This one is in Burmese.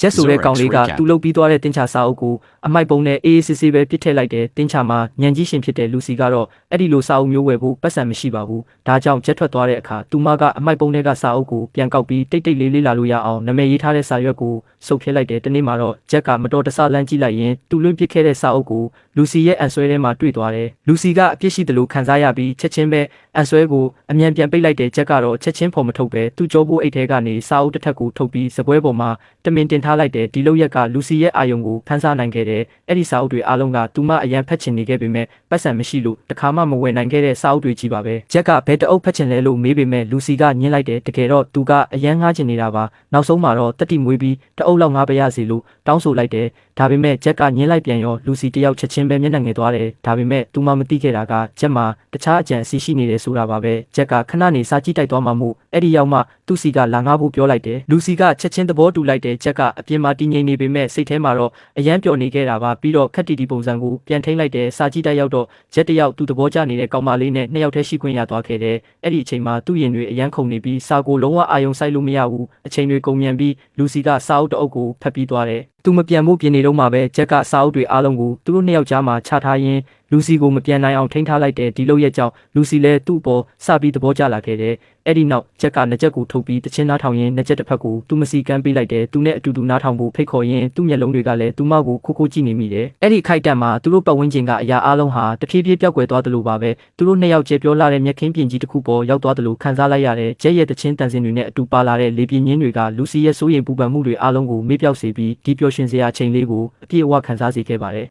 က်ဆိုတဲ့ကောင်လေးကသူ့လုပ်ပြီးသွားတဲ့တင်းချစာအုပ်ကိုအမိုက်ပုံနဲ့အေးစစ်စစ်ပဲပစ်ထည့်လိုက်တယ်တင်းချမှာညံကြီးရှင်ဖြစ်တဲ့လူစီကတော့အဲ့ဒီလိုစာအုပ်မျိုးဝယ်ဖို့ပတ်စံမရှိပါဘူးဒါကြောင့်ဂျက်ထွက်သွားတဲ့အခါသူမကအမိုက်ပုံတွေကစာအုပ်ကိုပြန်ကောက်ပြီးတိတ်တိတ်လေးလေးလာလို့ရအောင်နာမည်ရေးထားတဲ့စာရွက်ကိုစုပ်ဖြဲလိုက်တယ်တနေ့မှာတော့ဂျက်ကမတော်တဆလမ်းကြည့်လိုက်ရင်သူ့လွင့်ပစ်ခဲ့တဲ့စာအုပ်ကိုလူစီရဲ့အန်ဆွဲထဲမှာတွေ့သွားတယ်လူစီကအပြစ်ရှိတယ်လို့ခံစားရပြီးချက်ချင်းပဲအန်ဆွဲကိုအမြန်ပြန်ပိတ်လိုက်တဲ့ဂျက်ကတော့ချက်ချင်းဖော်မထုတ်ပဲသူ့ကြောဖို့အိတ်ထဲကနေစာအုပ်တစ်ထပ်ကိုထုတ်ပြီးစပွဲပေါ်မှာတမင်တင်ထားလိုက်တယ်ဒီလောက်ရက်ကလူစီရဲ့အာယုံကိုဖန်ဆားနိုင်ခဲ့တယ်အဲ့ဒီစာအုပ်တွေအားလုံးကသူမအရန်ဖတ်ချင်နေခဲ့ပေမဲ့ပတ်စံမရှိလို့တခါမှမဝယ်နိုင်ခဲ့တဲ့စာအုပ်တွေကြီးပါပဲဂျက်ကဘယ်တအုပ်ဖတ်ချင်လဲလို့မေးပေမဲ့လူစီကညှင်းလိုက်တယ်တကယ်တော့သူကအရန်ငှားချင်နေတာပါနောက်ဆုံးမှာတော့တက်တိမွေးပြီးတအုပ်လောက်ငှားပေးရစီလို့တောင်းဆိုလိုက်တယ်ဒါပေမဲ့ဂျက်ကညှင်းလိုက်ပြန်ရောလူစီတယောက်ချက်ချင်းပဲမျက်နှာငယ်သွားတယ်ဒါပေမဲ့သူမမသိခဲ့တာကဂျက်မှာတခြားအကြံအစီရှိနေတယ်ဆိုတာပါပဲဂျက်ကခဏနေစာကြည့်တိုက်သွားမှမို့အဲ့ဒီရောက်မှသူ့စီကလာငှားဖို့ပြောလိုက်တယ်လူစီကချက်ချင်းသဘောတူလိုက်တယ်ဂျက်ကအပြင်မှာတည်ငြိမ်နေပေမဲ့စိတ်ထဲမှာတော့အရန်ပျော်နေခဲ့တာပါပြီးတော့ခက်တီတီပုံစံကိုပြန်ထိန်းလိုက်တယ်စာကြည့်တိုက်ရောက်တော့ဂျက်တယောက်သူ့သဘောကျနေတဲ့ကောင်မလေးနဲ့နှစ်ယောက်တည်းရှိခွင့်ရသွားခဲ့တယ်အဲ့ဒီအချိန်မှာသူ့ရင်တွေအရန်ခုန်နေပြီးစာကိုလုံးဝအာယုံစိုက်လို့မရဘူးအချိန်တွေကုန်မြန်ပြီးလူစီကစာအုပ်တအုပ်ကိုဖတ်ပြီးသွားတယ်သူမပြန်ဖို့ပြင်နေတော့မှပဲဂျက်ကစာအုပ်တွေအားလုံးကိုသူတို့နှစ်ယောက်ကြားမှာချထားရင်းလူစီကိုမပြန်နိုင်အောင်ထိန်းထားလိုက်တဲ့ဒီလိုရဲ့ကြောင့်လူစီလည်းသူ့အပေါ်စပြီးသဘောကျလာခဲ့တယ်အဲ့ဒီနောက်ဂျက်ကနှစ်ချက်ကိုထုတ်ပြီးတချင်းနားထောင်ရင်းနှစ်ချက်တစ်ဖက်ကိုသူမစီကမ်းပေးလိုက်တယ်သူနဲ့အတူတူနားထောင်ဖို့ဖိတ်ခေါ်ရင်းသူ့မျက်လုံးတွေကလည်းသူမကိုခိုးခိုးကြည့်နေမိတယ်အဲ့ဒီခိုက်တန်မှာသူတို့ပတ်ဝန်းကျင်ကအရာအားလုံးဟာတဖြည်းဖြည်းပျောက်ကွယ်သွားသလိုပါပဲသူတို့နှစ်ယောက်ကျဲပြောလာတဲ့မျက်ခင်းပြင်ကြီးတစ်ခုပေါ်ရောက်သွားသလိုခံစားလိုက်ရတယ်ဂျက်ရဲ့တချင်းတန်စင်တွေနဲ့အတူပါလာတဲ့လေပြင်းရင်းတွေကလူစီရဲ့စိုးရိမ်ပူပန်မှုတွေအားလုံးကိုမေ့ပျောက်စေပြီးဒီပျော်ရွှင်စရာအချိန်လေးကိုအပြည့်အဝခံစားစေခဲ့ပါတယ်